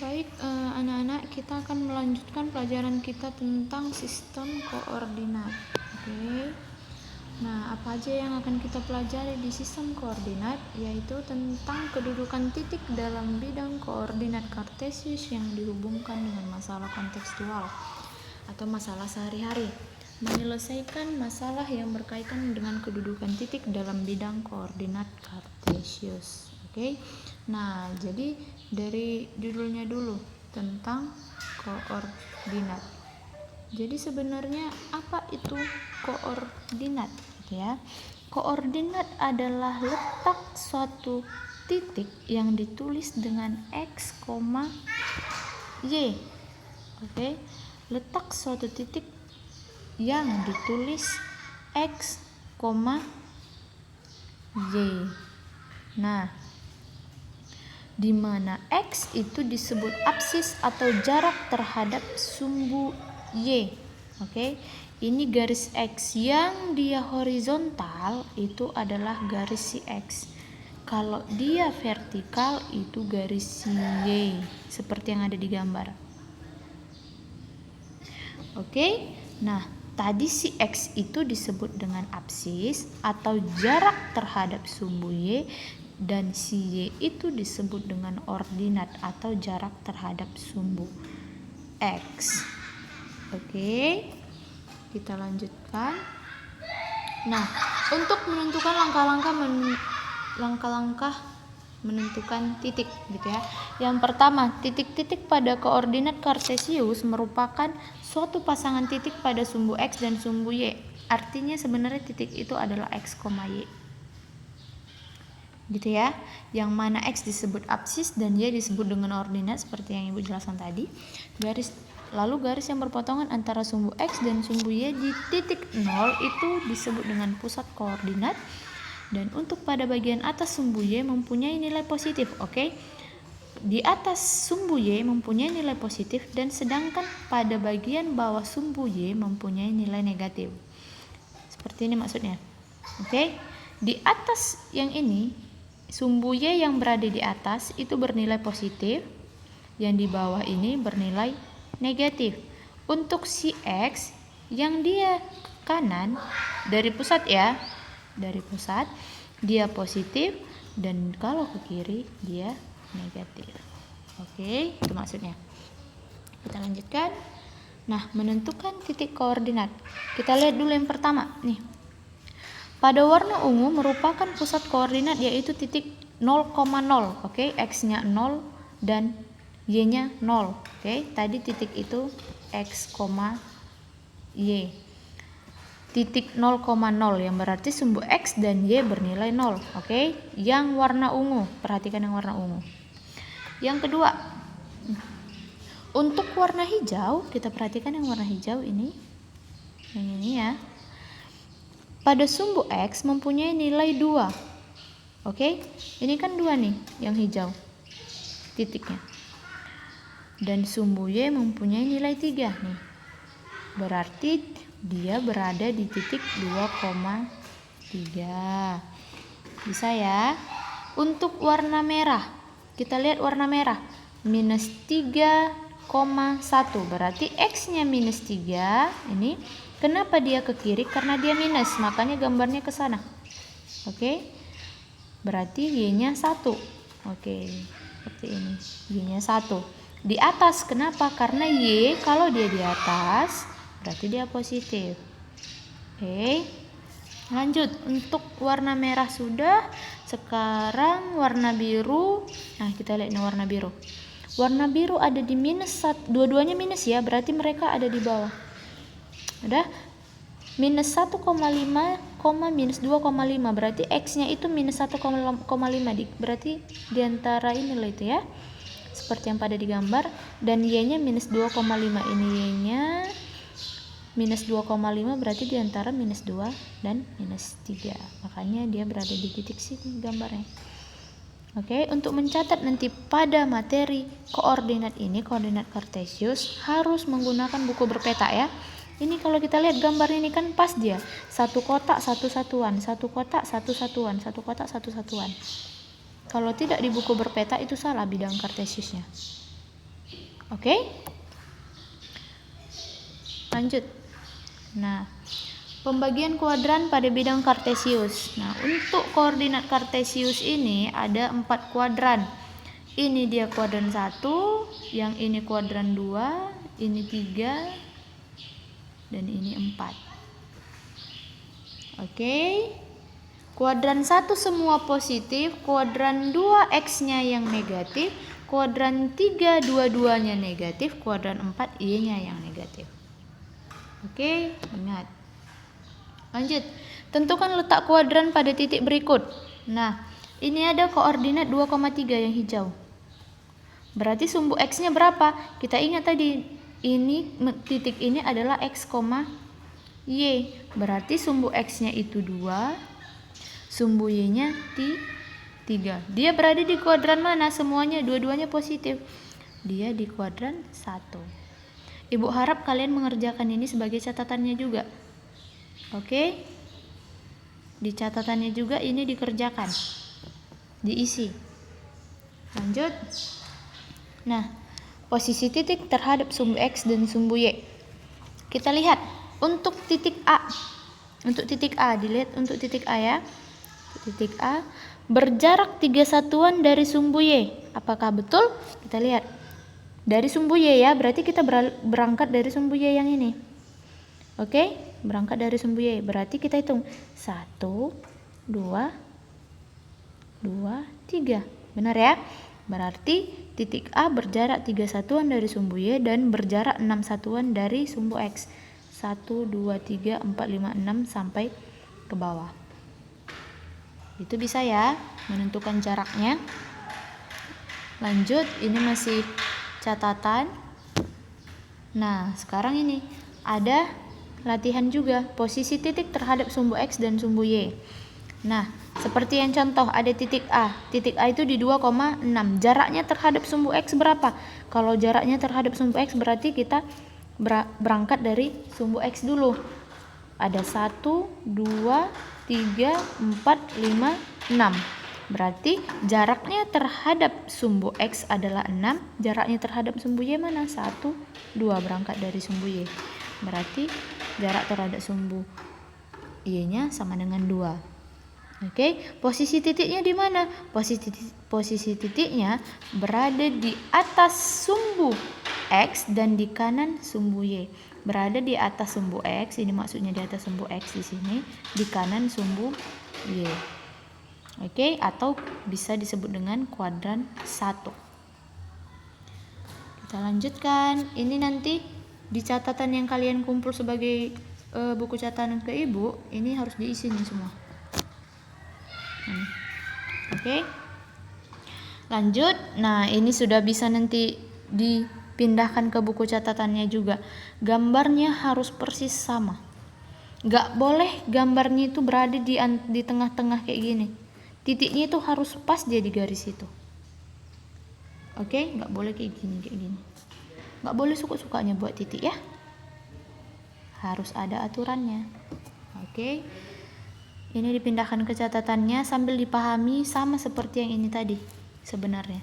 Baik, anak-anak, kita akan melanjutkan pelajaran kita tentang sistem koordinat. Oke. Nah, apa aja yang akan kita pelajari di sistem koordinat, yaitu tentang kedudukan titik dalam bidang koordinat kartesius yang dihubungkan dengan masalah kontekstual atau masalah sehari-hari. Menyelesaikan masalah yang berkaitan dengan kedudukan titik dalam bidang koordinat kartesius. Oke. Nah, jadi dari judulnya dulu tentang koordinat. Jadi sebenarnya apa itu koordinat, gitu ya? Koordinat adalah letak suatu titik yang ditulis dengan x, y. Oke. Letak suatu titik yang ditulis x, y. Nah, di mana x itu disebut absis atau jarak terhadap sumbu y. Oke. Ini garis x yang dia horizontal itu adalah garis si x. Kalau dia vertikal itu garis si y, seperti yang ada di gambar. Oke. Nah, tadi si x itu disebut dengan absis atau jarak terhadap sumbu y, dan si y itu disebut dengan ordinat atau jarak terhadap sumbu x. Oke, kita lanjutkan. Nah, untuk menentukan langkah-langkah menentukan titik, gitu ya. Yang pertama, titik-titik pada koordinat kartesius merupakan suatu pasangan titik pada sumbu x dan sumbu y. Artinya sebenarnya titik itu adalah x, y. Gitu ya, yang mana x disebut absis dan y disebut dengan ordinat seperti yang Ibu jelaskan tadi. Lalu garis yang berpotongan antara sumbu x dan sumbu y di titik 0 itu disebut dengan pusat koordinat, dan untuk pada bagian atas sumbu y mempunyai nilai positif. Oke. Di atas sumbu y mempunyai nilai positif, dan sedangkan pada bagian bawah sumbu y mempunyai nilai negatif. Seperti ini maksudnya. Oke. Di atas yang ini, sumbu y yang berada di atas itu bernilai positif, yang di bawah ini bernilai negatif. Untuk si x yang dia kanan dari pusat ya, dari pusat dia positif, dan kalau ke kiri dia negatif. Oke, itu maksudnya. Kita lanjutkan. Nah, menentukan titik koordinat. Kita lihat dulu yang pertama nih. Pada warna ungu merupakan pusat koordinat, yaitu titik 0,0. Oke, x-nya 0 dan y-nya 0. Oke, tadi titik itu x, y. Titik 0,0 yang berarti sumbu x dan y bernilai 0. Oke, yang warna ungu, perhatikan yang warna ungu. Yang kedua, untuk warna hijau, kita perhatikan yang warna hijau ini. Yang ini ya. Pada sumbu x mempunyai nilai 2. Oke, ini kan 2 nih yang hijau titiknya. Dan sumbu y mempunyai nilai 3 nih. Berarti dia berada di titik 2,3. Bisa ya. Untuk warna merah, kita lihat warna merah, minus 3,1. Berarti x-nya minus 3. Ini kenapa dia ke kiri? Karena dia minus, makanya gambarnya ke sana. Oke. Berarti y-nya 1. Oke, seperti ini. Y-nya 1. Di atas, kenapa? Karena y kalau dia di atas berarti dia positif. Oke. Lanjut, untuk warna merah sudah. Sekarang warna biru. Nah, kita lihat nih warna biru. Warna biru ada di minus 1. Dua-duanya minus ya, berarti mereka ada di bawah. Udah? Minus 1,5, minus 2,5. Berarti x-nya itu minus 1,5. Berarti diantara inilah itu ya. Seperti yang pada digambar. Dan y-nya minus 2,5. Ini y-nya minus 2,5, berarti diantara minus 2 dan minus 3. Makanya dia berada di titik sini gambarnya. Oke, untuk mencatat nanti pada materi koordinat ini, koordinat kartesius, harus menggunakan buku berpeta ya. Ini kalau kita lihat gambar ini kan pas dia. Satu kotak, satu satuan. Satu kotak, satu satuan. Satu kotak, satu satuan. Kalau tidak di buku berpeta itu salah bidang kartesiusnya. Oke? Lanjut. Nah, pembagian kuadran pada bidang kartesius. Nah, untuk koordinat kartesius ini ada 4 kuadran. Ini dia kuadran 1, yang ini kuadran 2, ini 3, dan ini 4. Oke. Kuadran 1 semua positif, kuadran 2 X-nya yang negatif, kuadran 3 dua-duanya negatif, kuadran 4 Y-nya yang negatif. Oke, ingat. Lanjut. Tentukan letak kuadran pada titik berikut. Nah, ini ada koordinat 2,3 yang hijau. Berarti sumbu X-nya berapa? Kita ingat tadi, ini titik ini adalah X, Y. Berarti sumbu X-nya itu 2, sumbu Y-nya 3. Dia berada di kuadran mana? Semuanya, dua-duanya positif. Dia di kuadran 1. Ibu harap kalian mengerjakan ini sebagai catatannya juga. Oke? Di catatannya juga ini dikerjakan. Diisi. Lanjut. Nah, posisi titik terhadap sumbu X dan sumbu Y. Kita lihat untuk titik A. Untuk titik A, dilihat untuk titik A ya. Titik A berjarak 3 satuan dari sumbu Y. Apakah betul? Kita lihat. Dari sumbu Y ya, berarti kita berangkat dari sumbu Y yang ini. Oke, berangkat dari sumbu Y. Berarti kita hitung 1, 2, 3. Benar ya? Berarti titik A berjarak 3 satuan dari sumbu Y dan berjarak 6 satuan dari sumbu X. 1, 2, 3, 4, 5, 6 sampai ke bawah. Itu bisa ya, menentukan jaraknya. Lanjut, ini masih catatan. Nah, sekarang ini ada latihan juga, posisi titik terhadap sumbu X dan sumbu Y. Nah, seperti yang contoh ada titik A. Titik A itu di 2,6. Jaraknya terhadap sumbu X berapa? Kalau jaraknya terhadap sumbu X berarti kita berangkat dari sumbu X dulu. Ada 1, 2, 3, 4, 5, 6. Berarti jaraknya terhadap sumbu X adalah 6. Jaraknya terhadap sumbu Y mana? 1, 2. Berangkat dari sumbu Y. Berarti jarak terhadap sumbu Y-nya sama dengan 2. Oke, posisi titiknya di mana? Posisi titiknya berada di atas sumbu X dan di kanan sumbu Y. Berada di atas sumbu X, ini maksudnya di atas sumbu X di sini, di kanan sumbu Y. Oke, atau bisa disebut dengan kuadran 1. Kita lanjutkan. Ini nanti di catatan yang kalian kumpul sebagai buku catatan ke ibu, ini harus diisi nih semua. Oke. Lanjut. Nah, ini sudah bisa nanti dipindahkan ke buku catatannya juga. Gambarnya harus persis sama. Gak boleh gambarnya itu berada di tengah-tengah kayak gini. Titiknya itu harus pas dia di garis itu. Oke, gak boleh kayak gini. Gak boleh suka-sukanya buat titik ya. Harus ada aturannya. Oke. Ini dipindahkan ke catatannya sambil dipahami sama seperti yang ini tadi sebenarnya.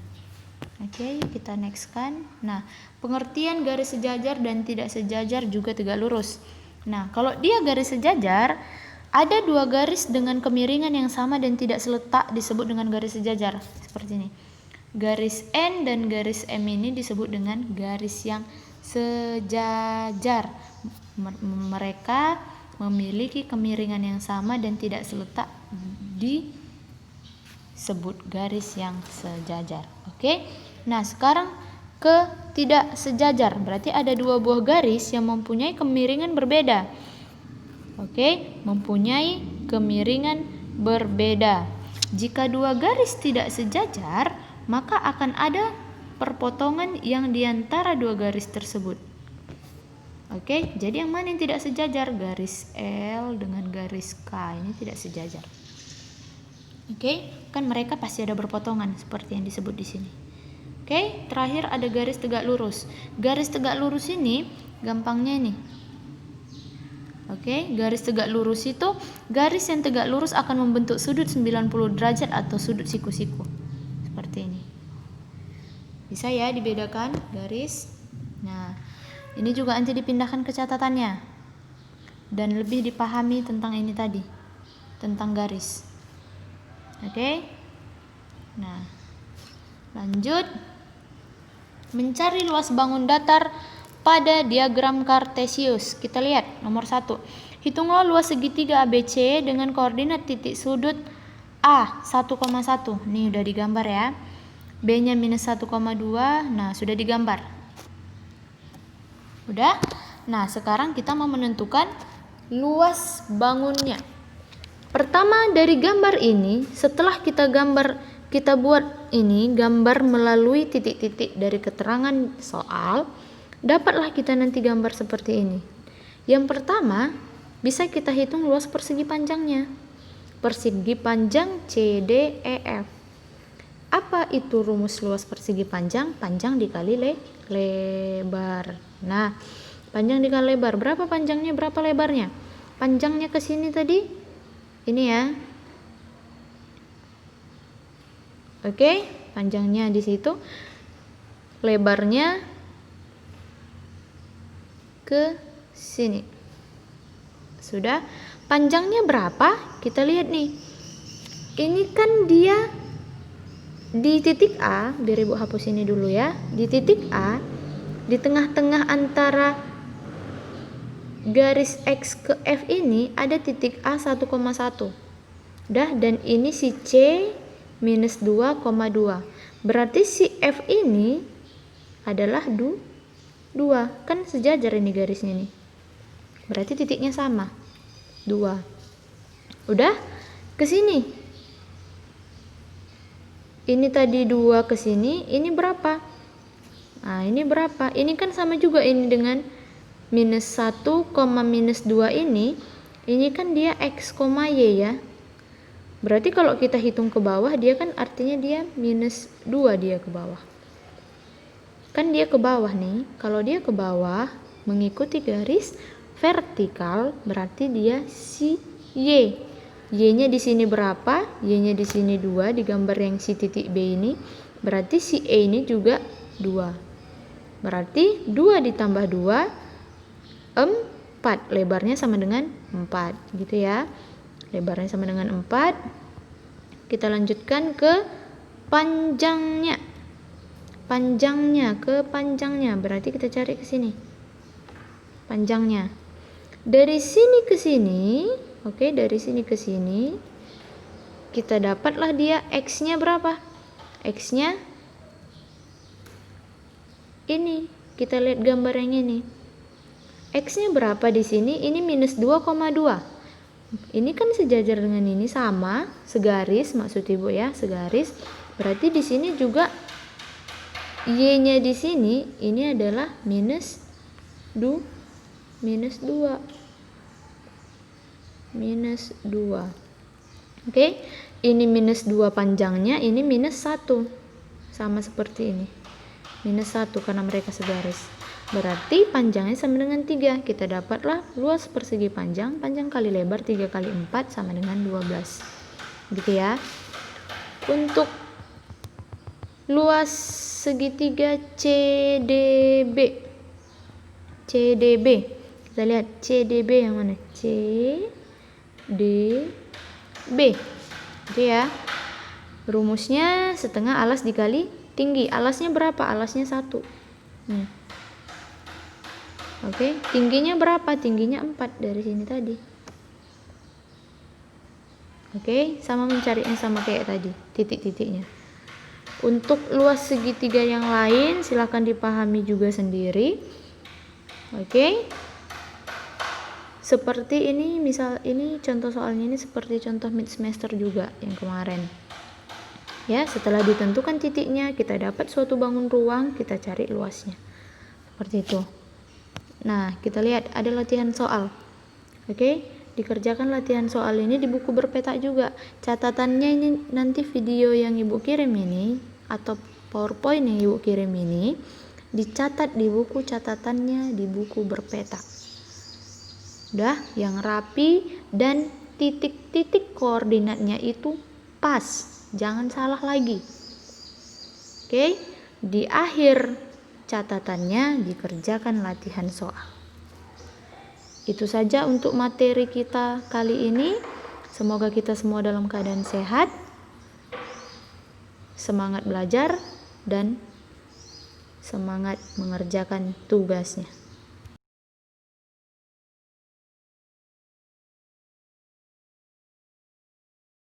Oke, kita nextkan. Nah, pengertian garis sejajar dan tidak sejajar juga tegak lurus. Nah, kalau dia garis sejajar, ada 2 garis dengan kemiringan yang sama dan tidak seletak disebut dengan garis sejajar. Seperti ini. Garis N dan garis M ini disebut dengan garis yang sejajar. Mereka memiliki kemiringan yang sama dan tidak seletak disebut garis yang sejajar. Oke. Nah, sekarang ke tidak sejajar. Berarti ada 2 buah garis yang mempunyai kemiringan berbeda. Oke, mempunyai kemiringan berbeda. Jika 2 garis tidak sejajar, maka akan ada perpotongan yang diantara 2 garis tersebut. Oke, jadi yang mana yang tidak sejajar? Garis L dengan garis K ini tidak sejajar. Oke, kan mereka pasti ada berpotongan seperti yang disebut di sini. Oke, terakhir ada garis tegak lurus. Garis tegak lurus ini gampangnya ini. Oke, garis tegak lurus itu garis yang tegak lurus akan membentuk sudut 90 derajat atau sudut siku-siku. Seperti ini. Bisa ya dibedakan garis Nah, ini juga nanti dipindahkan ke catatannya dan lebih dipahami tentang ini tadi, tentang garis. Oke. Nah, lanjut. Mencari luas bangun datar pada diagram Kartesius. Kita lihat nomor 1. Hitunglah luas segitiga ABC dengan koordinat titik sudut A 1,1. Nih udah digambar ya. B-nya minus 1,2. Nah, sudah digambar. Udah? Nah, sekarang kita mau menentukan luas bangunnya. Pertama, dari gambar ini, setelah kita buat ini gambar melalui titik-titik dari keterangan soal, dapatlah kita nanti gambar seperti ini. Yang pertama, bisa kita hitung luas persegi panjangnya. Persegi panjang CDEF. Apa itu rumus luas persegi panjang? Panjang dikali lebar. Nah, panjang dikali lebar. Berapa panjangnya, berapa lebarnya? Panjangnya ke sini tadi. Ini ya. Oke, panjangnya di situ, lebarnya ke sini. Sudah, panjangnya berapa? Kita lihat nih. Ini kan dia di titik A, biar Ibu hapus ini dulu ya. Di titik A, di tengah-tengah antara garis X ke F ini ada titik A 1,1. Udah, dan ini si C minus 2,2. Berarti si F ini adalah 2. Kan sejajar ini garisnya nih. Berarti titiknya sama. 2. Udah? Ke sini. Ini tadi 2 ke sini, ini berapa? Nah, ini berapa? Ini kan sama juga ini dengan minus 1, minus 2 ini kan dia X, Y ya. Berarti kalau kita hitung ke bawah, dia kan artinya dia minus 2 dia ke bawah. Kan dia ke bawah nih. Kalau dia ke bawah mengikuti garis vertikal, berarti dia si Y. Y-nya di sini berapa? Y-nya di sini 2 di gambar yang si titik B ini. Berarti si E ini juga 2. Berarti 2 ditambah 2, 4. Lebarnya sama dengan 4. Gitu ya. Lebarnya sama dengan 4. Kita lanjutkan ke panjangnya. Panjangnya. Berarti kita cari ke sini. Panjangnya. Dari sini ke sini, oke, dari sini ke sini, kita dapatlah dia X-nya berapa? X-nya ini. Kita lihat gambar yang ini. X-nya berapa di sini? Ini minus 2,2. Ini kan sejajar dengan ini, sama, segaris maksud Ibu ya, segaris. Berarti di sini juga Y-nya di sini ini adalah minus 2. Oke, ini minus 2 panjangnya, ini minus 1. Sama seperti ini. Minus 1 karena mereka segaris. Berarti panjangnya sama dengan 3. Kita dapatlah luas persegi panjang kali lebar 3 kali 4 sama dengan 12. Gitu ya. Untuk luas segitiga CDB. Kita lihat CDB yang mana? CDB. Gitu ya. Rumusnya setengah alas dikali tinggi. Alasnya berapa? Alasnya 1. Oke, tingginya berapa? Tingginya 4 dari sini tadi. Oke, sama mencarinya sama kayak tadi, titik-titiknya. Untuk luas segitiga yang lain silahkan dipahami juga sendiri. Oke. Seperti ini, misal ini contoh soalnya ini seperti contoh mid semester juga yang kemarin. Ya, setelah ditentukan titiknya, kita dapat suatu bangun ruang, kita cari luasnya. Seperti itu. Nah, kita lihat ada latihan soal. Oke, dikerjakan latihan soal ini di buku berpeta juga. Catatannya ini nanti video yang Ibu kirim ini atau PowerPoint yang Ibu kirim ini dicatat di buku catatannya di buku berpeta. Udah, yang rapi dan titik-titik koordinatnya itu pas. Jangan salah lagi. Oke, di akhir catatannya dikerjakan latihan soal. Itu saja untuk materi kita kali ini. Semoga kita semua dalam keadaan sehat, semangat belajar, dan semangat mengerjakan tugasnya.